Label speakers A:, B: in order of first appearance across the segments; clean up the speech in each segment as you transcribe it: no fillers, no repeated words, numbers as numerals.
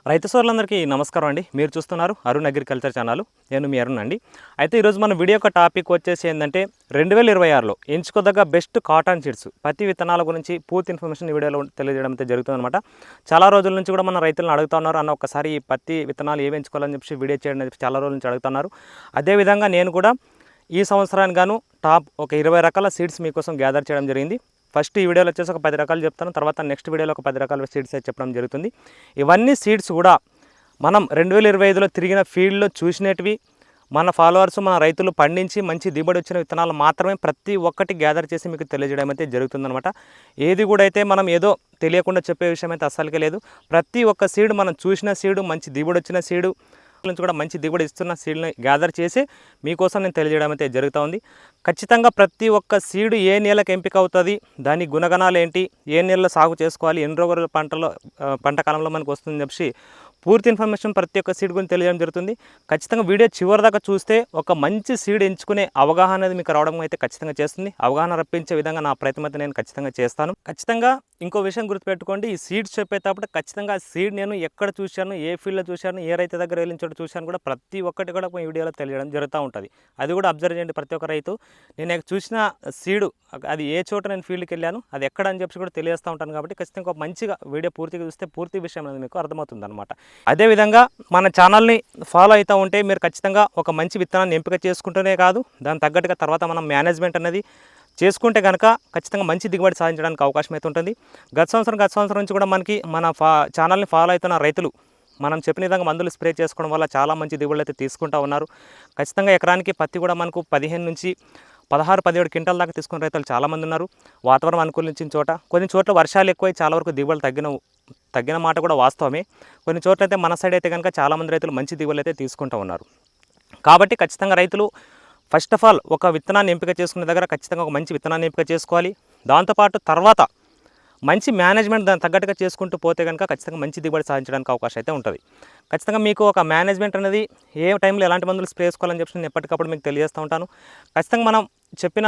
A: రైతు సోదరులందరికీ నమస్కారం అండి. మీరు చూస్తున్నారు అరుణ్ అగ్రికల్చర్ ఛానల్. నేను మీ అరుణ్ అండి. అయితే ఈరోజు మన వీడియో యొక్క టాపిక్ వచ్చేసి ఏంటంటే 2026లో ఎంచుకోదగ్గ బెస్ట్ కాటన్ సీడ్స్ పత్తి విత్తనాల గురించి పూర్తి ఇన్ఫర్మేషన్ ఈ వీడియోలో తెలియజేయడం అయితే జరుగుతుందన్నమాట. చాలా రోజుల నుంచి కూడా మన రైతులను అడుగుతున్నారు అన్న ఒకసారి ఈ పత్తి విత్తనాలు ఏవి ఎంచుకోవాలని చెప్పి వీడియో చేయడం అనేది చాలా రోజుల నుంచి అడుగుతున్నారు. అదేవిధంగా నేను కూడా ఈ సంవత్సరానికి గాను టాప్ ఒక 20 రకాల సీడ్స్ మీకోసం గ్యాదర్ చేయడం జరిగింది. ఫస్ట్ ఈ వీడియోలో వచ్చేసి ఒక 10 రకాలు చెప్తాను, తర్వాత నెక్స్ట్ వీడియోలో ఒక 10 రకాల సీడ్స్ అయితే చెప్పడం జరుగుతుంది. ఇవన్నీ సీడ్స్ కూడా మనం 2025లో తిరిగిన ఫీల్డ్లో చూసినటివి, మన ఫాలోవర్స్ మన రైతులు పండించి మంచి దిగుబడి వచ్చిన విత్తనాలు మాత్రమే ప్రతి ఒక్కటి గ్యాదర్ చేసి మీకు తెలియజేయడం అయితే జరుగుతుందన్నమాట. ఏది కూడా అయితే మనం ఏదో తెలియకుండా చెప్పే విషయం అయితే అస్సలకే లేదు. ప్రతి ఒక్క సీడ్ మనం చూసిన సీడు, మంచి దిగుబడి వచ్చిన సీడు నుంచి కూడా మంచి దిగుబడి ఇస్తున్న సీడ్ని గ్యాదర్ చేసి మీకోసం నేను తెలియజేయడం అయితే జరుగుతూ ఉంది. ఖచ్చితంగా ప్రతి ఒక్క సీడు ఏ నేలకు ఎంపిక అవుతుంది, దాని గుణగణాలు ఏంటి, ఏ నేలలో సాగు చేసుకోవాలి, ఎన్ని రోజుల పంట కాలంలో మనకు వస్తుందని చెప్పి పూర్తి ఇన్ఫర్మేషన్ ప్రతి ఒక్క సీడ్ గురించి తెలియడం జరుగుతుంది. ఖచ్చితంగా వీడియో చివరి దాకా చూస్తే ఒక మంచి సీడ్ ఎంచుకునే అవగాహన అనేది మీకు రావడం అయితే ఖచ్చితంగా చేస్తుంది. అవగాహన రప్పించే విధంగా నా ప్రయత్నం అయితే నేను ఖచ్చితంగా చేస్తాను. ఖచ్చితంగా ఇంకో విషయం గుర్తుపెట్టుకోండి, ఈ సీడ్స్ చెప్పేటప్పుడు ఖచ్చితంగా సీడ్ నేను ఎక్కడ చూశాను, ఏ ఫీల్డ్లో చూశాను, ఏ రైతు దగ్గర వెళ్ళిన చోట చూశాను కూడా ప్రతి ఒక్కటి కూడా ఈ వీడియోలో తెలియడం జరుగుతూ ఉంటుంది. అది కూడా అబ్జర్వ్ చేయండి. ప్రతి ఒక్క రైతు నేను చూసిన సీడు అది ఏ చోట నేను ఫీల్డ్కి వెళ్ళాను, అది ఎక్కడ అని చెప్పి కూడా తెలియజేస్తూ ఉంటాను. కాబట్టి ఖచ్చితంగా ఒక మంచిగా వీడియో పూర్తిగా చూస్తే పూర్తి విషయం అనేది మీకు అర్థమవుతుంది అనమాట. అదేవిధంగా మన ఛానల్ని ఫాలో అవుతూ ఉంటే మీరు ఖచ్చితంగా ఒక మంచి విత్తనాన్ని ఎంపిక చేసుకుంటూనే కాదు, దాని తగ్గట్టుగా తర్వాత మనం మేనేజ్మెంట్ అనేది చేసుకుంటే కనుక ఖచ్చితంగా మంచి దిగుబడి సాధించడానికి అవకాశం అయితే ఉంటుంది. గత సంవత్సరం నుంచి కూడా మనకి మన ఛానల్ని ఫాలో అవుతున్న రైతులు మనం చెప్పిన విధంగా మందులు స్ప్రే చేసుకోవడం వల్ల చాలా మంచి దిగుబడులు అయితే తీసుకుంటూ ఉన్నారు. ఖచ్చితంగా ఎకరానికి పత్తి కూడా మనకు 15 నుంచి 16-17 క్వింటాల దాకా తీసుకునే రైతులు చాలామంది ఉన్నారు. వాతావరణం అనుకూలించిన చోట, కొన్ని చోట్ల వర్షాలు ఎక్కువై చాలా వరకు దిగుబడులు తగ్గిన మాట కూడా వాస్తవమే. కొన్ని చోట్ల అయితే మన సైడ్ అయితే కనుక చాలామంది రైతులు మంచి దిగుబడులు అయితే తీసుకుంటూ ఉన్నారు. కాబట్టి ఖచ్చితంగా రైతులు ఫస్ట్ ఆఫ్ ఆల్ ఒక విత్తనాన్ని ఎంపిక చేసుకునే దగ్గర ఖచ్చితంగా ఒక మంచి విత్తనాన్ని ఎంపిక చేసుకోవాలి. దాంతోపాటు తర్వాత మంచి మేనేజ్మెంట్ దాన్ని తగ్గట్టుగా చేసుకుంటూ పోతే కనుక ఖచ్చితంగా మంచి దిగుబడి సాధించడానికి అవకాశం అయితే ఉంటుంది. ఖచ్చితంగా మీకు ఒక మేనేజ్మెంట్ అనేది ఏ టైంలో ఎలాంటి మందులు స్ప్రే చేసుకోవాలని చెప్పి నేను ఎప్పటికప్పుడు మీకు తెలియజేస్తూ ఉంటాను. ఖచ్చితంగా మనం చెప్పిన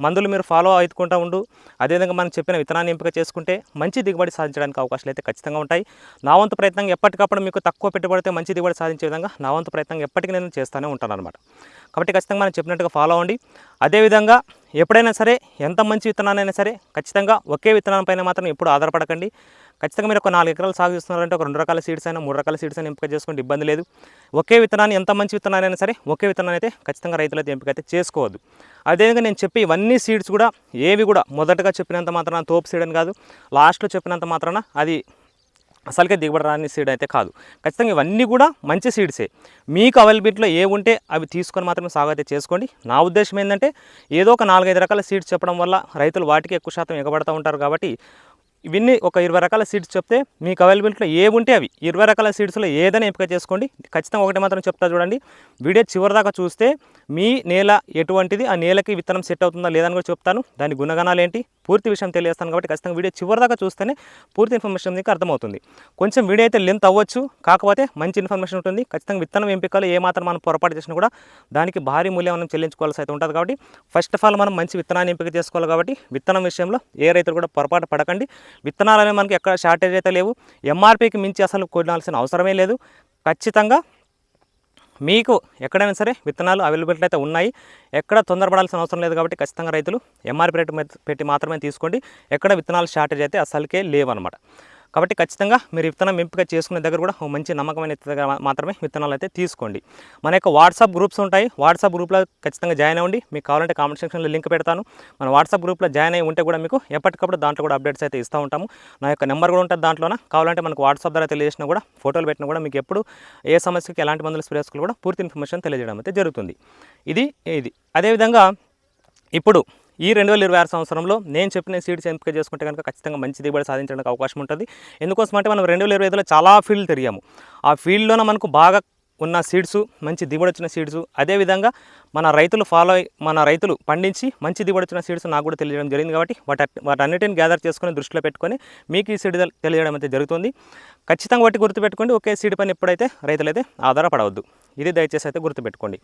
A: మందులు మీరు ఫాలో అవుకుంటూ ఉండు. అదేవిధంగా మనం చెప్పిన విత్తనాన్ని ఎంపిక చేసుకుంటే మంచి దిగుబడి సాధించడానికి అవకాశాలు అయితే ఖచ్చితంగా ఉంటాయి. నా వంతు ప్రయత్నంగా ఎప్పటికప్పుడు మీకు తక్కువ పెట్టుబడితే మంచి దిగుబడి సాధించే విధంగా నా వంతు ప్రయత్నంగా ఎప్పటికీ నేను చేస్తూనే ఉంటాను అనమాట. కాబట్టి ఖచ్చితంగా మనం చెప్పినట్టుగా ఫాలో అవ్వండి. అదేవిధంగా ఎప్పుడైనా సరే ఎంత మంచి విత్తనాలైనా సరే ఖచ్చితంగా ఒకే విత్తనం పైన మాత్రం ఎప్పుడు ఆధారపడకండి. ఖచ్చితంగా మీరు ఒక 4 ఎకరాలు సాగు చేస్తున్నారంటే ఒక 2 రకాల సీడ్స్ అయినా 3 రకాల సీడ్స్ అయినా ఎంపిక చేసుకుంటే ఇబ్బంది లేదు. ఒకే విత్తనాన్ని ఎంత మంచి విత్తనాలైనా సరే ఒకే విత్తనాన్ని అయితే ఖచ్చితంగా రైతులైతే ఎంపిక అయితే చేసుకోవద్దు. అదేవిధంగా నేను చెప్పి ఇవన్నీ సీడ్స్ కూడా ఏవి కూడా మొదటగా చెప్పినంత మాత్రాన తోపు సీడ్ అని కాదు, లాస్ట్లో చెప్పినంత మాత్రాన అది అసలుకే దిగుబడి రాని సీడ్ అయితే కాదు. ఖచ్చితంగా ఇవన్నీ కూడా మంచి సీడ్సే. మీకు అవైలబిలిటీలో ఏ ఉంటే అవి తీసుకొని మాత్రమే సాగు అయితే చేసుకోండి. నా ఉద్దేశం ఏంటంటే ఏదో ఒక 4-5 రకాల సీడ్స్ చెప్పడం వల్ల రైతులు వాటికి ఎక్కువ శాతం ఎగబడుతూ ఉంటారు. కాబట్టి ఇవన్నీ ఒక 20 రకాల సీడ్స్ చెప్తే మీకు అవైలబిలిటీలో ఏ ఉంటే అవి 20 రకాల సీడ్స్లో ఏదైనా ఎంపిక చేసుకోండి. ఖచ్చితంగా ఒకటి మాత్రం చెప్తా చూడండి, వీడియో చివరిదాకా చూస్తే మీ నేల ఎటువంటిది, ఆ నేలకి విత్తనం సెట్ అవుతుందా లేదని కూడా చెప్తాను, దాని గుణగణాలు ఏంటి పూర్తి విషయం తెలియజేస్తాను. కాబట్టి ఖచ్చితంగా వీడియో చివరిదాకా చూస్తేనే పూర్తి ఇన్ఫర్మేషన్ మీకు అర్థమవుతుంది. కొంచెం వీడియో అయితే లెంత్ అవ్వచ్చు, కాకపోతే మంచి ఇన్ఫర్మేషన్ ఉంటుంది. ఖచ్చితంగా విత్తనం ఎంపికలు ఏమాత్రం మనం పొరపాటు చేసినా కూడా దానికి భారీ మూల్యం మనం చెల్లించుకోవాల్సి అయితే ఉంటుంది. కాబట్టి ఫస్ట్ ఆఫ్ ఆల్ మనం మంచి విత్తనాన్ని ఎంపిక చేసుకోవాలి. కాబట్టి విత్తనం విషయంలో ఏ రైతులు కూడా పొరపాటు పడకండి. విత్తనాలు అనేవి మనకి ఎక్కడ షార్టేజ్ అయితే లేవు, ఎంఆర్పీకి మించి అసలు కొనాల్సిన అవసరమే లేదు. ఖచ్చితంగా మీకు ఎక్కడైనా సరే విత్తనాలు అవైలబిలిటీ అయితే ఉన్నాయి, ఎక్కడ తొందరపడాల్సిన అవసరం లేదు. కాబట్టి ఖచ్చితంగా రైతులు ఎంఆర్పీ రేటు పెట్టి మాత్రమే తీసుకోండి. ఎక్కడ విత్తనాలు షార్టేజ్ అయితే అసలుకే లేవన్నమాట. కాబట్టి ఖచ్చితంగా మీరు విత్తనం ఎంపిక చేసుకునే దగ్గర కూడా మంచి నమ్మకమైన దగ్గర మాత్రమే విత్తనాలు అయితే తీసుకోండి. మన యొక్క వాట్సాప్ గ్రూప్స్ ఉంటాయి, వాట్సాప్ గ్రూప్లో ఖచ్చితంగా జాయిన్ అవ్వండి. మీకు కావాలంటే కామెంట్ సెక్షన్లో లింక్ పెడతాను. మన వాట్సాప్ గ్రూప్లో జాయిన్ అయ్యి ఉంటే కూడా మీకు ఎప్పటికప్పుడు దాంట్లో కూడా అప్డేట్స్ అయితే ఇస్తూ ఉంటాము. నా యొక్క నెంబర్ కూడా ఉంటుంది దాంట్లోన. కావాలంటే మనకు వాట్సాప్ ద్వారా తెలియజేసినా కూడా ఫోటోలు పెట్టినా కూడా మీకు ఎప్పుడు ఏ సమస్యకి ఎలాంటి మందులు స్ప్రే చేసుకోవాలో కూడా పూర్తి ఇన్ఫర్మేషన్ తెలియజేయడం అయితే జరుగుతుంది. ఇది అదేవిధంగా ఇప్పుడు ఈ 2026 సంవత్సరంలో నేను చెప్పిన సీడ్స్ ఎంపిక చేసుకుంటే కనుక ఖచ్చితంగా మంచి దిగుబడి సాధించడానికి అవకాశం ఉంటుంది. ఎందుకోసం అంటే మనం 2025లో చాలా ఫీల్డ్ తిరిగాము. ఆ ఫీల్డ్లోనే మనకు బాగా ఉన్న సీడ్స్, మంచి దిగుబడి వచ్చిన సీడ్స్, అదేవిధంగా మన రైతులు పండించి మంచి దిగుబడి వచ్చిన సీడ్స్ నాకు కూడా తెలియడం జరిగింది. కాబట్టి వాటన్నిటిని గ్యాదర్ చేసుకొని దృష్టిలో పెట్టుకొని మీకు ఈ సీడ్ తెలియడం అయితే జరుగుతుంది. ఖచ్చితంగా వాటి గుర్తుపెట్టుకోండి, ఒకే సీడ్ పైన ఎప్పుడైతే రైతులైతే ఆధారపడవద్దు. ఇది దయచేసి అయితే గుర్తుపెట్టుకోండి.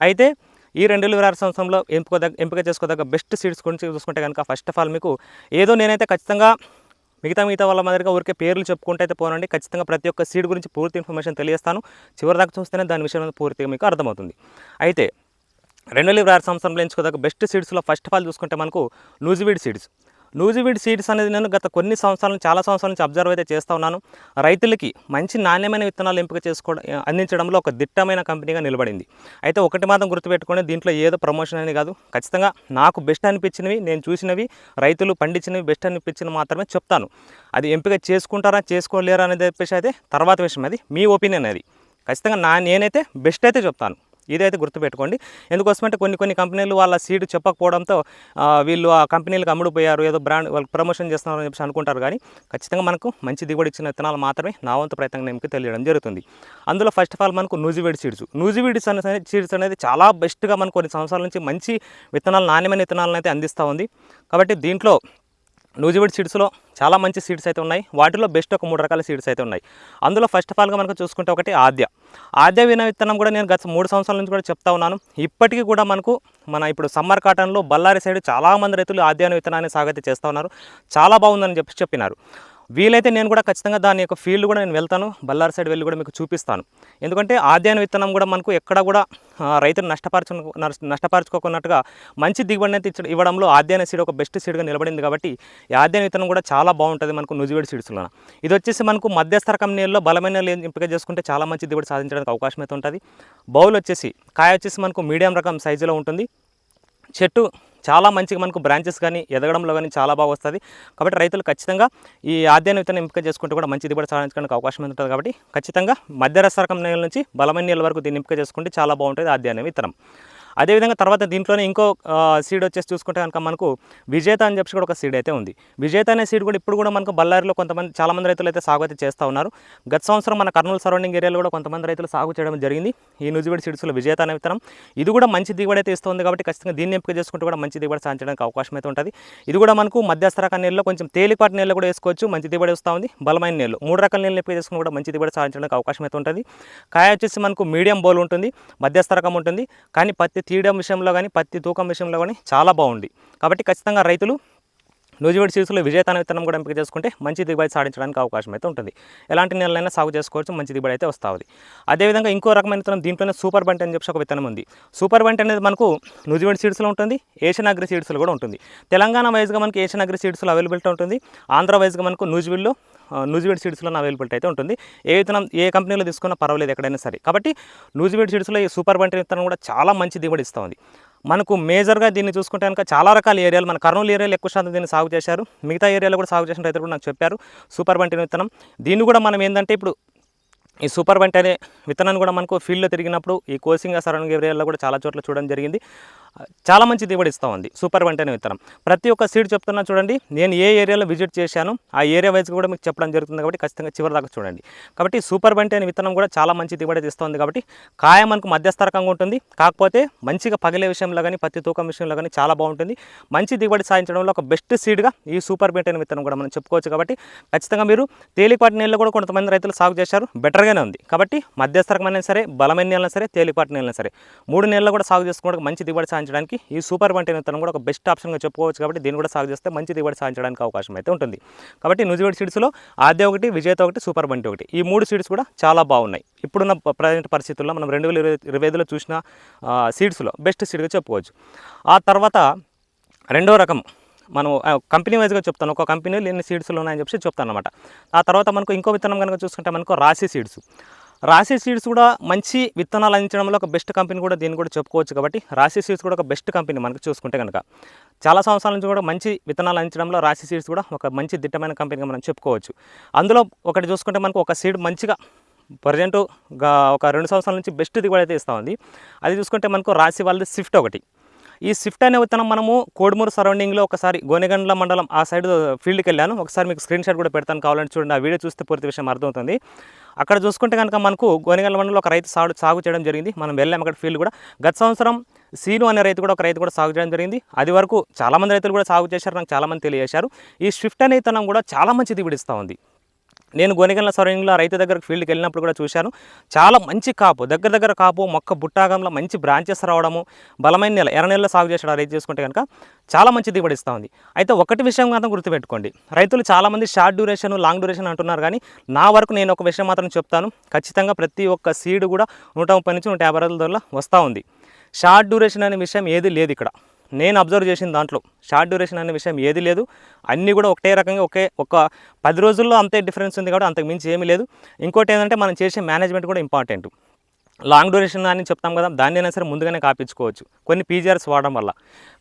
A: అయితే ఈ 2026 సంవత్సరంలో ఎంపిక చేసుకోదగ్గ బెస్ట్ సీడ్స్ గురించి చూసుకుంటే కనుక ఫస్ట్ ఆఫ్ ఆల్ మీకు ఏదో నేనైతే ఖచ్చితంగా మిగతా వాళ్ళ మాదిరిగా ఊరికే పేర్లు చెప్పుకుంటే అయితే పోనండి. ఖచ్చితంగా ప్రతి ఒక్క సీడ్ గురించి పూర్తి ఇన్ఫర్మేషన్ తెలియజేస్తాను. చివరిదాకా చూస్తేనే దాని విషయంలో పూర్తిగా మీకు అర్థమవుతుంది. అయితే 2026 సంవత్సరంలో ఎంచుకోదగ్గ బెస్ట్ సీడ్స్లో ఫస్ట్ ఆఫ్ ఆల్ చూసుకుంటే మనకు నూజివీడ్ సీడ్స్. నూజివీడ్ సీడ్స్ అనేది నేను గత కొన్ని సంవత్సరాలు చాలా సంవత్సరాల నుంచి అబ్జర్వ్ అయితే చేస్తూ ఉన్నాను. రైతులకి మంచి నాణ్యమైన విత్తనాలు ఎంపిక చేసుకోవడం అందించడంలో ఒక దిట్టమైన కంపెనీగా నిలబడింది. అయితే ఒకటి మాత్రం గుర్తుపెట్టుకొని దీంట్లో ఏదో ప్రమోషన్ అని కాదు, ఖచ్చితంగా నాకు బెస్ట్ అనిపించినవి, నేను చూసినవి, రైతులు పండించినవి బెస్ట్ అనిపించినవి మాత్రమే చెప్తాను. అది ఎంపిక చేసుకుంటారా చేసుకోలేరా అనేది చెప్పేసి అయితే తర్వాత విషయం, అది మీ ఒపీనియన్. అది ఖచ్చితంగా నేనైతే బెస్ట్ అయితే చెప్తాను. ఇదైతే గుర్తుపెట్టుకోండి. ఎందుకోసమంటే కొన్ని కంపెనీలు వాళ్ళ సీడ్ చెప్పకపోవడంతో వీళ్ళు ఆ కంపెనీలకు అమ్ముడుపోయారు, ఏదో బ్రాండ్ వాళ్ళు ప్రమోషన్ చేస్తున్నారని చెప్పి అనుకుంటారు. కానీ ఖచ్చితంగా మనకు మంచి దిగుబడి ఇచ్చిన విత్తనాలు మాత్రమే నా వంతు ప్రయత్నంగా మీకు తెలియడం జరుగుతుంది. అందులో ఫస్ట్ ఆఫ్ ఆల్ మనకు నూజివీడ్ సీడ్స్. నూజివీడ్ సీడ్స్ అనేది చాలా బెస్ట్గా మనకు కొన్ని సంవత్సరాల నుంచి మంచి విత్తనాలు, నాణ్యమైన విత్తనాలను అయితే అందిస్తూ ఉంది. కాబట్టి దీంట్లో నూజివీడ్ సీడ్స్లో చాలా మంచి సీడ్స్ అయితే ఉన్నాయి. వాటిలో బెస్ట్ ఒక 3 రకాల సీడ్స్ అయితే ఉన్నాయి. అందులో ఫస్ట్ ఆఫ్ ఆల్గా మనకు చూసుకుంటే ఒకటి ఆద్య విత్తనం కూడా నేను గత 3 సంవత్సరాల నుంచి కూడా చెప్తా ఉన్నాను. ఇప్పటికీ కూడా మనకు ఇప్పుడు సమ్మర్ కాటన్లో బళ్ళారి సైడ్ చాలామంది రైతులు ఆద్య విత్తనాన్ని సాగైతే చేస్తూ ఉన్నారు. చాలా బాగుందని చెప్పినారు. వీలైతే నేను కూడా ఖచ్చితంగా దాని యొక్క ఫీల్డ్ కూడా నేను వెళ్తాను, బళ్ళారి సైడ్ వెళ్ళి కూడా మీకు చూపిస్తాను. ఎందుకంటే ఆద్య విత్తనం కూడా మనకు ఎక్కడ కూడా రైతులు నష్టపరచుకోకున్నట్టుగా మంచి దిగుబడిని అయితే ఇవ్వడంలో ఆద్య సీడ్ ఒక బెస్ట్ సీడ్గా నిలబడింది. కాబట్టి ఈ ఆద్య విత్తనం కూడా చాలా బాగుంటుంది మనకు నూజివీడ్ సీడ్స్లో. ఇది వచ్చేసి మనకు మధ్యస్థ రకం నీళ్ళలో బలమైన నీళ్ళు ఎంపిక చేసుకుంటే చాలా మంచి దిగుబడి సాధించడానికి అవకాశం అయితే ఉంటుంది. బౌల్ వచ్చేసి కాయ వచ్చేసి మనకు మీడియం రకం సైజులో ఉంటుంది. చెట్టు చాలా మంచిగా మనకు బ్రాంచెస్ కానీ ఎదగడంలో కానీ చాలా బాగా వస్తుంది. కాబట్టి రైతులు ఖచ్చితంగా ఈ ఆద్య విత్తనం ఎంపిక చేసుకుంటే కూడా మంచి దిగుబడి సాధించడానికి అవకాశం ఉంటుంది. కాబట్టి ఖచ్చితంగా మధ్యరస రకం నీళ్ళ నుంచి బలమైన నీళ్ళ వరకు దీన్ని ఎంపిక చేసుకుంటే చాలా బాగుంటుంది ఆద్య విత్తనం. అదేవిధంగా తర్వాత దీంట్లోనే ఇంకో సీడ్ వచ్చేసి చూసుకుంటే కనుక మనకు విజేత అని చెప్పి కూడా ఒక సీడ్ అయితే ఉంది. విజేత అనే సీడ్ కూడా ఇప్పుడు కూడా మనకు బళ్ళారిలో చాలామంది రైతులు అయితే సాగు అయితే చేస్తూ ఉన్నారు. గత సంవత్సరం మన కర్నూలు సరౌండింగ్ ఏరియాలో కూడా కొంతమంది రైతులు సాగు చేయడం జరిగింది ఈ నూజివీడ్ సీడ్స్లో విజేత అనే విత్తనం. ఇది కూడా మంచి దిగుబడి అయితే ఇస్తుంది. కాబట్టి ఖచ్చితంగా దీన్ని ఎంపిక చేసుకుంటే కూడా మంచి దిగుబడి సాధించడానికి అవకాశం అయితే ఉంటుంది. ఇది కూడా మనకు మధ్యస్థ రకం నీళ్ళలో కొంచెం తేలిపాటి నీళ్ళు కూడా వేసుకోవచ్చు, మంచి దిగుబడి వస్తూ ఉంది. బలమైన నీళ్ళు 3 రకాల నీళ్ళు ఎంపిక చేసుకుని కూడా మంచి దిగుబడి సాధించడానికి అవకాశం అయితే ఉంటుంది. కాయ వచ్చేసి మనకు మీడియం బౌల్ ఉంటుంది, మధ్యస్థ రకం ఉంటుంది. కానీ పత్తి తీయడం విషయంలో కానీ పత్తి తూకం విషయంలో కానీ చాలా బాగుంది. కాబట్టి ఖచ్చితంగా రైతులు నూజివీడ్ సీడ్స్లో విజేత అనే విత్తనం కూడా ఎంపిక చేసుకుంటే మంచి దిగుబడి సాధించడానికి అవకాశం అయితే ఉంటుంది. ఎలాంటి నెలలైనా సాగు చేసుకోవచ్చు, మంచి దిగుబడి అయితే వస్తుంది. అదేవిధంగా ఇంకో రకమైన విత్తనం దీంట్లోనే సూపర్ బంట్ అని చెప్పి ఒక విత్తనం ఉంది. సూపర్ బంట్ అనేది మనకు నూజివీడ్ సీడ్స్లో ఉంటుంది, ఏషియన్ అగ్రి సీడ్స్లో కూడా ఉంటుంది. తెలంగాణ వైజ్గా మనకి ఏషియన్ అగ్రి సీడ్స్లో అవైలబిలిటీ ఉంటుంది. ఆంధ్ర వైజ్గా మనకు నూజివీడ్ సీడ్స్లో అవైలబిలిటీ అయితే ఉంటుంది. ఏ కంపెనీలో తీసుకున్నా పర్వాలేదు ఎక్కడైనా సరే. కాబట్టి నూజివీడ్ సీడ్స్లో ఈ సూపర్ బంట్ విత్తనం కూడా చాలా మంచి దిగుబడి ఇస్తుంది. మనకు మేజర్గా దీన్ని చూసుకుంటే కనుక చాలా రకాల ఏరియాలు, మన కర్నూలు ఏరియాలో ఎక్కువ శాతం దీన్ని సాగు చేశారు. మిగతా ఏరియాలో కూడా సాగు చేసిన రైతులు కూడా నాకు చెప్పారు సూపర్ బంటి విత్తనం. దీన్ని కూడా మనం ఏంటంటే ఇప్పుడు ఈ సూపర్ బంటి అనే విత్తనాన్ని కూడా మనకు ఫీల్డ్లో తిరిగినప్పుడు ఈ కోసింగ్ సరౌండింగ్ ఏరియాలో కూడా చాలా చోట్ల చూడడం జరిగింది. చాలా మంచి దిగుబడి ఇస్తూ ఉంది సూపర్ బంటి అనే విత్తనం. ప్రతి ఒక్క సీడ్ చెప్తున్నా చూడండి, నేను ఏ ఏరియాలో విజిట్ చేశాను ఆ ఏరియా వైజ్గా కూడా మీకు చెప్పడం జరుగుతుంది. కాబట్టి ఖచ్చితంగా చివరి దాకా చూడండి. కాబట్టి సూపర్ బంటి అనే విత్తనం కూడా చాలా మంచి దిగుబడి ఇస్తుంది. కాబట్టి కాయ మనకు మధ్యస్థ రకంగా ఉంటుంది, కాకపోతే మంచిగా పగిలే విషయంలో కానీ పత్తి తూకం విషయంలో కానీ చాలా బాగుంటుంది. మంచి దిగుబడి సాధించడంలో ఒక బెస్ట్ సీడ్గా ఈ సూపర్ బంటి అనే విత్తనం కూడా మనం చెప్పుకోవచ్చు. కాబట్టి ఖచ్చితంగా మీరు తేలిపాటి నీళ్ళు కూడా కొంతమంది రైతులు సాగు చేశారు, బెటర్గానే ఉంది. కాబట్టి మధ్యస్థ రకమైనా సరే, బలమైన నీళ్ళైనా సరే, తేలిపాటి నీళ్ళైనా సరే, 3 నెలలు కూడా సాగు చేసుకోవడానికి మంచి దిగుబడి సాధించడానికి ఈ సూపర్ బంటి విత్తనం కూడా ఒక బెస్ట్ ఆప్షన్గా చెప్పుకోవచ్చు. కాబట్టి దీన్ని కూడా సాగు చేస్తే మంచి దిగుబడి సాధించడానికి అవకాశం అయితే ఉంటుంది. కాబట్టి నూజివీడ్ సీడ్స్లో ఆద్య ఒకటి, విజేత ఒకటి, సూపర్ బంటి ఒకటి, ఈ 3 సీడ్స్ కూడా చాలా బాగున్నాయి. ఇప్పుడున్న ప్రజెంట్ పరిస్థితుల్లో మనం 2025లో చూసిన సీడ్స్లో బెస్ట్ సీడ్గా చెప్పుకోవచ్చు. ఆ తర్వాత రెండో రకం మనం కంపెనీ వైజ్గా చెప్తాను. ఒక కంపెనీలో ఎన్ని సీడ్స్లు ఉన్నాయని చెప్పి చెప్తాను అనమాట. ఆ తర్వాత మనకు ఇంకో విత్తనం కనుక చూసుకుంటే మనకు రాశి సీడ్స్ కూడా మంచి విత్తనాలు అందించడంలో ఒక బెస్ట్ కంపెనీ కూడా దీన్ని కూడా చెప్పుకోవచ్చు. కాబట్టి రాశి సీడ్స్ కూడా ఒక బెస్ట్ కంపెనీ మనకు చూసుకుంటే కనుక చాలా సంవత్సరాల నుంచి కూడా మంచి విత్తనాలు అందించడంలో రాశి సీడ్స్ కూడా ఒక మంచి దిట్టమైన కంపెనీగా మనం చెప్పుకోవచ్చు. అందులో ఒకటి చూసుకుంటే మనకు ఒక సీడ్ మంచిగా ప్రజెంట్గా ఒక 2 సంవత్సరాల నుంచి బెస్ట్ దిగుబడి అయితే ఇస్తూ ఉంది. అది చూసుకుంటే మనకు రాశి వాళ్ళది స్విఫ్ట్ ఒకటి. ఈ స్విఫ్ట్ అనే విత్తనం మనము కోడుమూరు సరౌండింగ్లో ఒకసారి గోనెగండ్ల మండలం ఆ సైడ్ ఫీల్డ్కి వెళ్ళాను. ఒకసారి మీకు స్క్రీన్ షాట్ కూడా పెడతాను, కావాలంటే చూడండి. ఆ వీడియో చూస్తే పూర్తి విషయం అర్థమవుతుంది. అక్కడ చూసుకుంటే కనుక మనకు గోనెగండ్ల మండలంలో ఒక రైతు సాగు చేయడం జరిగింది. మనం వెళ్ళాము అక్కడ ఫీల్డ్ కూడా. గత సంవత్సరం సీను అనే ఒక రైతు కూడా సాగు చేయడం జరిగింది. అది వరకు చాలామంది రైతులు కూడా సాగు చేశారు, నాకు చాలామంది తెలియజేశారు. ఈ స్విఫ్ట్ అనే విత్తనం కూడా చాలా మంచి దిగుబడి ఇస్తూ ఉంది. నేను గోనెగండ్ల సరౌండింగ్లో రైతు దగ్గరకు ఫీల్డ్కి వెళ్ళినప్పుడు కూడా చూశాను. చాలా మంచి కాపు, దగ్గర కాపు, మొక్క బుట్టాగంలో మంచి బ్రాంచెస్ రావడము, బలమైన నేల, ఎర్ర నేలలో సాగు చేసాడు ఆ రైతు చేసుకుంటే కనుక చాలా మంచి దిగుబడి ఇస్తూ ఉంది. అయితే ఒకటి విషయం మాత్రం గుర్తుపెట్టుకోండి, రైతులు చాలామంది షార్ట్ డ్యూరేషన్, లాంగ్ డ్యూరేషన్ అంటున్నారు, కానీ నా వరకు నేను ఒక విషయం మాత్రం చెప్తాను. ఖచ్చితంగా ప్రతి ఒక్క సీడ్ కూడా 130 నుంచి 150 రోజుల ధరలో వస్తూ ఉంది. షార్ట్ డ్యూరేషన్ అనే విషయం ఏది లేదు ఇక్కడ. నేను అబ్జర్వ్ చేసిన దాంట్లో షార్ట్ డ్యూరేషన్ అనే విషయం ఏది లేదు. అన్నీ కూడా ఒకటే రకంగా ఒక 10 రోజుల్లో అంతే డిఫరెన్స్ ఉంది కాబట్టి అంతకు మించి ఏమీ లేదు. ఇంకోటి ఏంటంటే మనం చేసే మేనేజ్మెంట్ కూడా ఇంపార్టెంట్. లాంగ్ డ్యూరేషన్ అని చెప్తాం కదా, దాన్నైనా సరే ముందుగానే కాపించుకోవచ్చు కొన్ని పీజీఆర్స్ వాడడం వల్ల.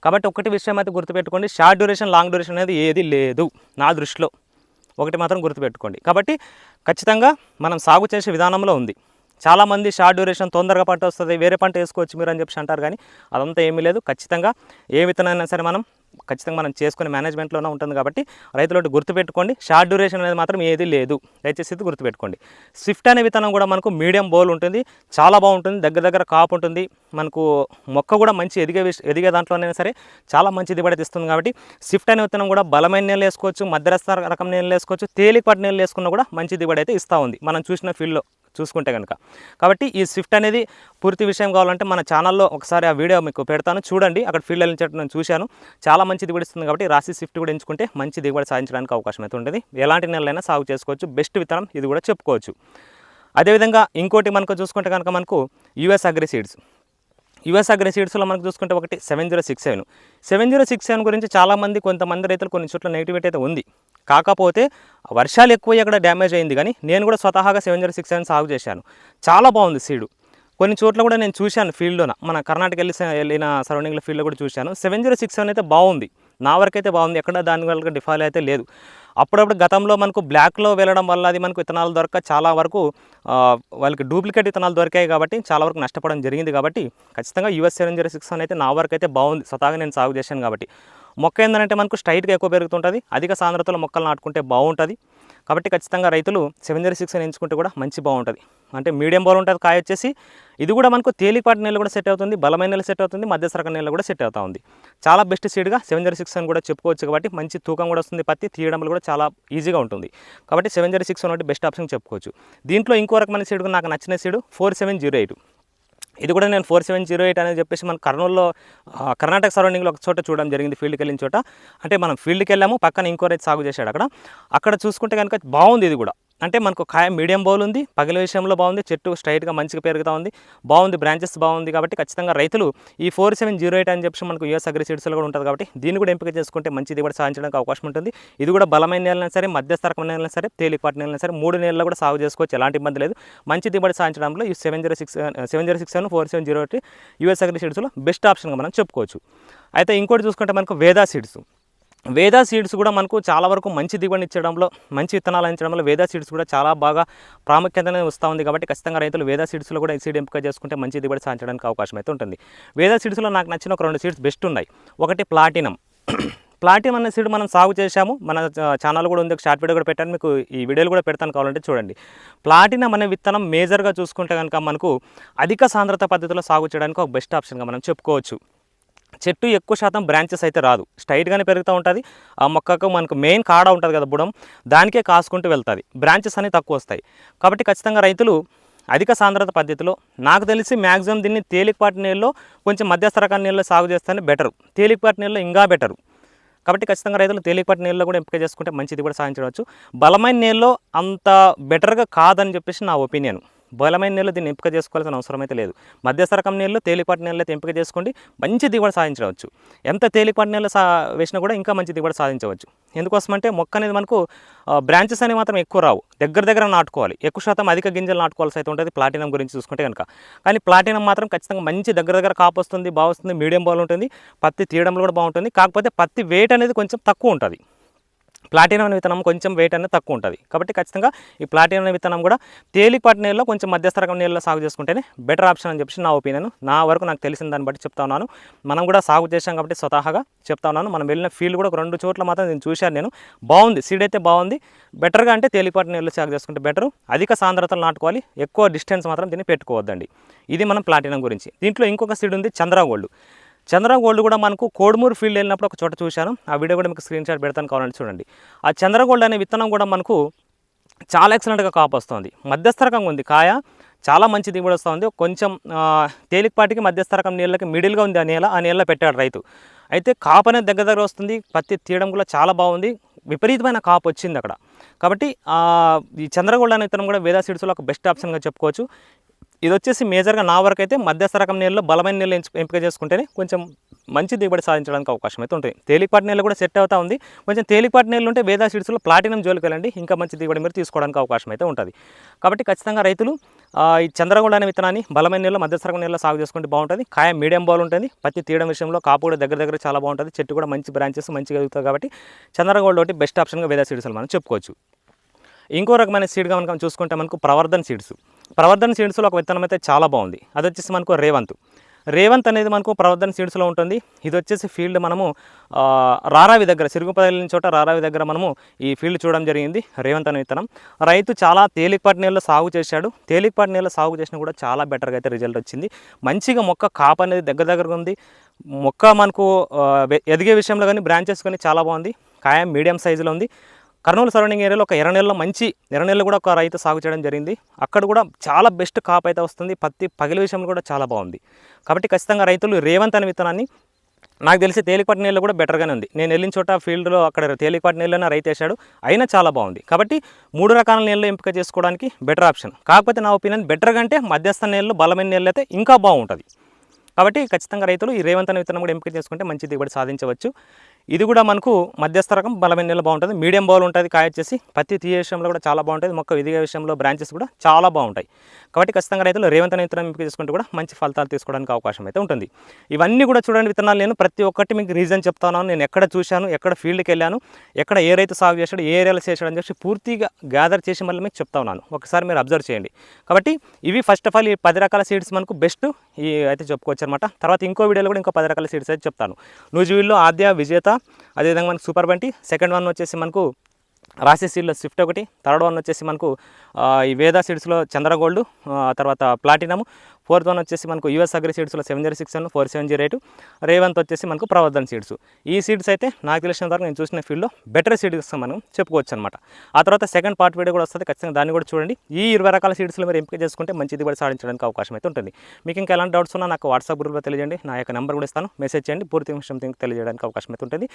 A: కాబట్టి ఒకటి విషయం అయితే గుర్తుపెట్టుకోండి, షార్ట్ డ్యూరేషన్, లాంగ్ డ్యూరేషన్ అనేది ఏది లేదు నా దృష్టిలో. ఒకటి మాత్రం గుర్తుపెట్టుకోండి. కాబట్టి ఖచ్చితంగా మనం సాగు చేసే విధానంలో ఉంది. చాలామంది షార్ట్ డ్యూరేషన్, తొందరగా పంట వస్తుంది, వేరే పంట వేసుకోవచ్చు మీరు అని చెప్పి అంటారు, కానీ అదంతా ఏమీ లేదు. ఖచ్చితంగా ఏ విత్తనైనా సరే ఖచ్చితంగా మనం చేసుకునే మేనేజ్మెంట్లోనే ఉంటుంది. కాబట్టి రైతులు గుర్తుపెట్టుకోండి, షార్ట్ డ్యూరేషన్ అనేది మాత్రం ఏది లేదు, దయచేసి ఇది గుర్తుపెట్టుకోండి. స్విఫ్ట్ అనే విత్తనం కూడా మనకు మీడియం బౌల్ ఉంటుంది, చాలా బాగుంటుంది, దగ్గర కాపు ఉంటుంది, మనకు మొక్క కూడా మంచి ఎదిగే దాంట్లోనైనా సరే చాలా మంచి దిగుబడి ఇస్తుంది. కాబట్టి స్విఫ్ట్ అనే విత్తనం కూడా బలమైన నీళ్ళు వేసుకోవచ్చు, మధ్యరస్థ రకం నీళ్ళు వేసుకోవచ్చు, తేలికపాటి నీళ్ళు వేసుకున్నా కూడా మంచి దిగుబడి అయితే ఇస్తూ ఉంది మనం చూసిన ఫీల్డ్లో చూసుకుంటే కనుక. కాబట్టి ఈ స్విఫ్ట్ అనేది పూర్తి విషయం కావాలంటే మన ఛానల్లో ఒకసారి ఆ వీడియో మీకు పెడతాను, చూడండి. అక్కడ ఫీల్డ్ వెళ్ళినట్టు నేను చూశాను, చాలా మంచి దిగుబడి ఇస్తుంది. కాబట్టి రాశి స్విఫ్ట్ కూడా ఎంచుకుంటే మంచి దిగుబడి సాధించడానికి అవకాశం అయితే ఉంటుంది. ఎలాంటి నెలలైనా సాగు చేసుకోవచ్చు, బెస్ట్ విత్తనం ఇది కూడా చెప్పుకోవచ్చు. అదేవిధంగా ఇంకోటి మనకు చూసుకుంటే కనుక మనకు యుఎస్ అగ్రి సీడ్స్లో మనకు చూసుకుంటే ఒకటి 7067 గురించి చాలామంది, కొంతమంది రైతులు కొన్ని చోట్ల నెగిటివిటీ అయితే ఉంది. కాకపోతే వర్షాలు ఎక్కువ అక్కడ డ్యామేజ్ అయింది, కానీ నేను కూడా స్వతహాగా 7067 సాగు చేశాను, చాలా బాగుంది సీడు. కొన్ని చోట్ల కూడా నేను చూశాను ఫీల్డ్లోన, మన కర్ణాటక వెళ్ళిన సరౌండింగ్లో ఫీల్డ్లో కూడా చూశాను. 7067 అయితే బాగుంది, నా వరకు అయితే బాగుంది, ఎక్కడ దాని వల్ల డిఫాల్ అయితే లేదు. అప్పుడప్పుడు గతంలో మనకు బ్లాక్లో వెళ్ళడం వల్ల అది మనకు విత్తనాలు దొరక చాలా వరకు వాళ్ళకి డూప్లికేట్ విత్తనాలు దొరికాయి, కాబట్టి చాలా వరకు నష్టపోవడం జరిగింది. కాబట్టి ఖచ్చితంగా యుఎస్ 7067 అయితే నా వరకు అయితే బాగుంది, స్వతహాగా నేను సాగు చేశాను. కాబట్టి మొక్క ఏంటంటే మనకు స్ట్రైట్గా ఎక్కువ పెరుగుతుంటుంది, అధిక సాంద్రతలో మొక్కలు నాటుకుంటే బాగుంటుంది. కాబట్టి ఖచ్చితంగా రైతులు 7067 ఎంచుకుంటే కూడా మంచి బాగుంటుంది. అంటే మీడియం బౌల్ ఉంటుంది కాయ వచ్చేసి. ఇది కూడా మనకు తేలికపాటి నీళ్ళు కూడా సెట్ అవుతుంది, బలమైన నీళ్ళు సెట్ అవుతుంది, మధ్యసరక నీళ్ళు కూడా సెట్ అవుతా ఉంది. చాలా బెస్ట్ సీడ్గా 7067 కూడా చెప్పుకోవచ్చు. కాబట్టి మంచి తూకం కూడా వస్తుంది, పత్తి తీయడంలో కూడా చాలా ఈజీగా ఉంటుంది. కాబట్టి 7067 ఒకటి బెస్ట్ ఆప్షన్ చెప్పుకోవచ్చు. దీంట్లో ఇంకో రకమైన సీడ్ నాకు నచ్చిన సీడు 4708. ఇది కూడా నేను 4708 అనేది చెప్పేసి మన కర్నూలులో కర్ణాటక సరౌండింగ్లో ఒక చోట చూడడం జరిగింది, ఫీల్డ్కి వెళ్ళిన చోట. అంటే మనం ఫీల్డ్కి వెళ్ళాము, పక్కన ఇంకో రైతు సాగు చేశాడు అక్కడ చూసుకుంటే కనుక బాగుంది. ఇది కూడా అంటే మనకు కాయ మీడియం బౌల్ ఉంది, పగిల విషయంలో బాగుంది, చెట్టు స్ట్రైట్గా మంచిగా పెరుగుతూ ఉంది, బాగుంది, బ్రాంచెస్ బాగుంది. కాబట్టి ఖచ్చితంగా రైతులు ఈ 4708 అని చెప్పి మనకు యుఎస్ అగ్రి సీడ్స్లో కూడా ఉంటుంది. కాబట్టి దీన్ని కూడా ఎంపిక చేసుకుంటే మంచి దిగుబడి సాధించడానికి అవకాశం ఉంటుంది. ఇది కూడా బలమైన నేలైనా సరే, మధ్యస్థ రకమైన నేలైనా సరే, తేలికపాటి నేలైనా సరే, 3 నేలల్లో కూడా సాగు చేసుకోవచ్చు, ఎలాంటి ఇబ్బంది లేదు. మంచి దిగుబడి సాధించడంలో ఈ 7067 4708 యుఎస్ అగ్రి సీడ్స్లో బెస్ట్ ఆప్షన్గా మనం చెప్పుకోవచ్చు. అయితే ఇంకోటి చూసుకుంటే మనకు వేదా సీడ్స్ కూడా మనకు చాలా వరకు మంచి దిగుబడి ఇచ్చడంలో, మంచి విత్తనాలు అందించడంలో వేదా సీడ్స్ కూడా చాలా బాగా ప్రాముఖ్యతనే వస్తూ ఉంది. కాబట్టి ఖచ్చితంగా రైతులు వేదా సీడ్స్లో కూడా ఈ సీడ్ ఎంపిక చేసుకుంటే మంచి దిగుబడి సాధించడానికి అవకాశం అయితే ఉంటుంది. వేదా సీడ్స్లో నాకు నచ్చిన ఒక 2 సీడ్స్ బెస్ట్ ఉన్నాయి. ఒకటి ప్లాటినం అనే సీడ్ మనం సాగు చేశాము, మన ఛానల్ కూడా ఉంది, ఒక షార్ట్ వీడియో కూడా పెట్టాను, మీకు ఈ వీడియోలు కూడా పెడతాను, కావాలంటే చూడండి. ప్లాటినం అనే విత్తనం మేజర్గా చూసుకుంటే కనుక మనకు అధిక సాంద్రత పద్ధతిలో సాగు చేయడానికి ఒక బెస్ట్ ఆప్షన్గా మనం చెప్పుకోవచ్చు. చెట్టు ఎక్కువ శాతం బ్రాంచెస్ అయితే రాదు, స్ట్రైట్గానే పెరుగుతూ ఉంటుంది. ఆ మొక్కకు మనకు మెయిన్ కాడ ఉంటుంది కదా బుడం, దానికే కాసుకుంటూ వెళ్తుంది, బ్రాంచెస్ అనేవి తక్కువ వస్తాయి. కాబట్టి ఖచ్చితంగా రైతులు అధిక సాంద్రత పద్ధతిలో, నాకు తెలిసి మ్యాక్సిమం దీన్ని తేలికపాటి నీళ్ళలో, కొంచెం మధ్యస్థ రకాల నీళ్ళలో సాగు చేస్తేనే బెటరు, తేలికపాటి నీళ్ళలో ఇంకా బెటరు. కాబట్టి ఖచ్చితంగా రైతులు తేలికపాటి నీళ్ళలో కూడా ఎంపిక చేసుకుంటే మంచిది కూడా సాధించవచ్చు. బలమైన నీళ్ళలో అంత బెటర్గా కాదని చెప్పేసి నా ఒపీనియన్. బలమైన నీళ్ళు దీన్ని ఎంపిక చేసుకోవాల్సిన అవసరం అయితే లేదు. మధ్యస్థ రకం నీళ్ళు, తేలికపాటి నీళ్ళు అయితే ఎంపిక చేసుకోండి, మంచి దిగుబడి సాధించవచ్చు. ఎంత తేలికపాటి నీళ్ళు వేసినా కూడా ఇంకా మంచి దిగుబడి సాధించవచ్చు. ఎందుకోసమంటే మొక్క అనేది మనకు బ్రాంచెస్ అనేవి మాత్రం ఎక్కువ రావు, దగ్గర నాటుకోవాలి, ఎక్కువ శాతం అధిక గింజలు నాటుకోవాల్సి అయితే ఉంటుంది ప్లాటినం గురించి చూసుకుంటే కనుక. కానీ ప్లాటినం మాత్రం ఖచ్చితంగా మంచి దగ్గర కాపు వస్తుంది, బాగుంటుంది, మీడియం బాల్ ఉంటుంది, పత్తి తీయడంలో కూడా బాగుంటుంది. కాకపోతే పత్తి వెయిట్ అనేది కొంచెం తక్కువ ఉంటుంది, ప్లాటినం విత్తనం కొంచెం వెయిట్ అనేది తక్కువ ఉంటుంది. కాబట్టి ఖచ్చితంగా ఈ ప్లాటినం విత్తనం కూడా తేలికపాటి నీళ్ళలో, కొంచెం మధ్యస్థ రకం నీళ్ళలో సాగు చేసుకుంటేనే బెటర్ ఆప్షన్ అని చెప్పి నా ఒపీనియన్. నా వరకు నాకు తెలిసిన దాన్ని బట్టి చెప్తా ఉన్నాను. మనం కూడా సాగు చేశాం కాబట్టి స్వతహాగా చెప్తా ఉన్నాను. మనం వెళ్ళిన ఫీల్డ్ కూడా 2 చోట్ల మాత్రం నేను చూశాను, నేను బాగుంది, సీడ్ అయితే బాగుంది. బెటర్గా అంటే తేలికపాటి నీళ్ళు సాగు చేసుకుంటే బెటరు, అధిక సాంద్రతలు నాటుకోవాలి, ఎక్కువ డిస్టెన్స్ మాత్రం దీన్ని పెట్టుకోవద్దండి. ఇది మనం ప్లాటినం గురించి. దీంట్లో ఇంకొక సీడ్ ఉంది చంద్ర గోల్డ్ కూడా మనకు కోడుమూరు ఫీల్డ్ వెళ్ళినప్పుడు ఒక చోట చూశాను, ఆ వీడియో కూడా మీకు స్క్రీన్ షాట్ పెడతాను, కావాలంటే చూడండి. ఆ చంద్ర గోల్డ్ అనే విత్తనం కూడా మనకు చాలా ఎక్సలెంట్గా కాపు వస్తుంది. మధ్యస్థ రకంగా ఉంది కాయ, చాలా మంచి దిగుబడి వస్తుంది. కొంచెం తేలికపాటికి మధ్యస్థ రకం నీళ్ళకి మిడిల్గా ఉంది ఆ నేల పెట్టాడు రైతు. అయితే కాపు అనేది దగ్గర దగ్గర వస్తుంది. పత్తి తీయడం కూడా చాలా బాగుంది. విపరీతమైన కాపు వచ్చింది అక్కడ. కాబట్టి ఈ చంద్రగోల్డ్ అనే విత్తనం కూడా వేదా సీడ్స్లో ఒక బెస్ట్ ఆప్షన్గా చెప్పుకోవచ్చు. ఇది వచ్చేసి మేజర్గా నా వరకు అయితే మధ్యస్థ రకం నీళ్ళలో బలమైన నీళ్ళు ఎంపిక చేసుకుంటేనే కొంచెం మంచి దిగుబడి సాధించడానికి అవకాశం అయితే ఉంటుంది. తేలికపాటి నీళ్ళు కూడా సెట్ అవుతా ఉంది. కొంచెం తేలికపాటి నీళ్ళు ఉంటే వేదా సీడ్స్లో ప్లాటినం జోలికి వెళ్ళండి, ఇంకా మంచి దిగుబడి మీరు తీసుకోవడానికి అవకాశం అయితే ఉంటుంది. కాబట్టి ఖచ్చితంగా రైతులు ఈ చంద్రగోల్డ్ అనే విత్తనాన్ని బలమైన నీళ్ళు మధ్యస్థ రకం నీళ్ళలో సాగు చేసుకుంటే బాగుంటుంది. కాయ మీడియం బాల్ ఉంటుంది. పత్తి తీయడం విషయంలో కాపు కూడా దగ్గర దగ్గర చాలా బాగుంటుంది. చెట్టు కూడా మంచి బ్రాంచెస్ మంచిగా ఎదుగుతుంది. కాబట్టి చంద్రగోల్డ్ ఒకటి బెస్ట్ ఆప్షన్గా వేదా సీడ్స్లో మనం చెప్పుకోవచ్చు. ఇంకో రకమైన సీడ్గా మనం చూసుకుంటే మనకు ప్రవర్ధన్ సీడ్స్. ప్రవర్ధన్ సీడ్స్లో ఒక విత్తనం అయితే చాలా బాగుంది. అది వచ్చేసి మనకు రేవంత్ అనేది మనకు ప్రవర్ధన్ సీడ్స్లో ఉంటుంది. ఇది వచ్చేసి ఫీల్డ్ మనము రారావి దగ్గర సిరుగుపల్లి చోట రారావి దగ్గర మనము ఈ ఫీల్డ్ చూడడం జరిగింది. రేవంత్ అనే విత్తనం రైతు చాలా తేలికపాటి నీళ్ళలో సాగు చేశాడు. తేలికపాటి నీళ్ళలో సాగు చేసినా కూడా చాలా బెటర్గా అయితే రిజల్ట్ వచ్చింది. మంచిగా మొక్క కాపు అనేది దగ్గరగా ఉంది. మొక్క మనకు ఎదిగే విషయంలో కానీ బ్రాంచెస్ కానీ చాలా బాగుంది. కాయ మీడియం సైజులో ఉంది. కర్నూలు సరౌండింగ్ ఏరియాలో ఒక ఎర్రనెల్లో మంచి ఎర్రనెల్లు కూడా ఒక రైతు సాగు చేయడం జరిగింది. అక్కడ కూడా చాలా బెస్ట్ కాపు అయితే వస్తుంది. పత్తి పగిలి విషయంలో కూడా చాలా బాగుంది. కాబట్టి ఖచ్చితంగా రైతులు రేవంత్ అనే విత్తనాన్ని, నాకు తెలిసి తేలికపాటి నీళ్ళు కూడా బెటర్గానే ఉంది. నేను వెళ్ళిన చోట ఫీల్డ్లో అక్కడ తేలికపాటి నీళ్ళని రైతు వేసాడు, అయినా చాలా బాగుంది. కాబట్టి 3 రకాల నీళ్ళు ఎంపిక చేసుకోవడానికి బెటర్ ఆప్షన్. కాకపోతే నా ఒపీనియన్ బెటర్గా అంటే మధ్యస్థ నీళ్ళు బలమైన నీళ్ళు అయితే ఇంకా బాగుంటుంది. కాబట్టి ఖచ్చితంగా రైతులు ఈ రేవంత్ అనే విత్తనం కూడా ఎంపిక చేసుకుంటే మంచి దిగుబడి సాధించవచ్చు. ఇది కూడా మనకు మధ్యస్థ రకం బలమైన నీళ్ళు బాగుంటుంది. మీడియం బౌల్ ఉంటుంది. కాయ వచ్చేసి పత్తి తీయే విషయంలో కూడా చాలా బాగుంటుంది. మొక్క ఎదిగే విషయంలో బ్రాంచెస్ కూడా చాలా బాగుంటాయి. కాబట్టి ఖచ్చితంగా రైతులు రేవంత్ అనే విత్తనం ఎంపిక చేసుకుంటే కూడా మంచి ఫలితాలు తీసుకోవడానికి అవకాశం అయితే ఉంటుంది. ఇవన్నీ కూడా చూడండి విత్తనాలు, నేను ప్రతి ఒక్కటి మీకు రీజన్ చెప్తాను. నేను ఎక్కడ చూశాను, ఎక్కడ ఫీల్డ్కి వెళ్ళాను, ఎక్కడ ఏ రైతు సాగు చేశాడు, ఏ ఏరియాలో చేశాడు అని చెప్పి పూర్తిగా గ్యాదర్ చేసి మళ్ళీ మీకు చెప్తా ఉన్నాను. ఒకసారి మీరు అబ్జర్వ్ చేయండి. కాబట్టి ఇవి ఫస్ట్ ఆఫ్ ఆల్ ఈ 10 రకాల సీడ్స్ మనకు బెస్ట్ ఈ అయితే చెప్పుకోవచ్చు అనమాట. తర్వాత ఇంకో వీడియోలో కూడా ఇంకో 10 రకాల సీడ్స్ అయితే చెప్తాను. నూజివీడ్లో ఆద్య, విజేత, అదేవిధంగా మనకు సూపర్ బంటి, సెకండ్ వన్ వచ్చేసి మనకు రాశి సీడ్లో స్విఫ్ట్ ఒకటి, థర్డ్ వన్ వచ్చేసి మనకు ఈ వేదా సీడ్స్లో చంద్రగోల్డ్, తర్వాత ప్లాటినమ్, ఫోర్త్ వన్ వచ్చేసి మనకు యూఎస్ అగ్రి సీడ్స్లో 706 4708, రేవంత్ వచ్చేసి మనకు ప్రవర్ధన్ సీడ్స్. ఈ సీడ్స్ అయితే నాకు తెలిసిన వరకు నేను చూసిన ఫీల్డ్లో బెటర్ సీడ్స్ మనం చెప్పుకోవచ్చు అనమాట. ఆ తర్వాత సెకండ్ పార్ట్ వీడియో కూడా వస్తుంది, ఖచ్చితంగా దాన్ని కూడా చూడండి. ఈ 20 రకాల సీడ్స్లో మీరు ఎంపిక చేసుకుంటే మంచి దిగుబడి సాధించడానికి అవకాశం అయితే ఉంటుంది. మీకు ఇంకా ఎలాంటి డౌట్స్ ఉన్నా నాకు వాట్సాప్ గ్రూప్లో తెలియజేయండి. నా యొక్క నెంబర్ కూడా ఇస్తాను, మెసేజ్ చేయండి. పూర్తి విషయం తెలియజేయడానికి అవకాశం అయితే ఉంటుంది.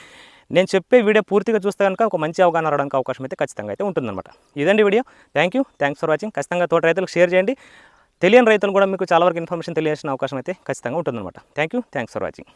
A: నేను చెప్పే వీడియో పూర్తిగా చూస్తే కనుక ఒక మంచి అవగాహన రావడానికి అవకాశం అయితే ఖచ్చితంగా అయితే ఉంటుందన్నమాట. ఇదండి వీడియో. Thanks for watching. ఖచ్చితంగా తోట రైతులకు షేర్ చేయండి. తెలియని రైతులు కూడా మీకు చాలా వరకు ఇన్ఫర్మేషన్ తెలియాల్సిన అవకాశం అయితే ఖచ్చితంగా ఉంటుందన్నమాట. Thanks for watching.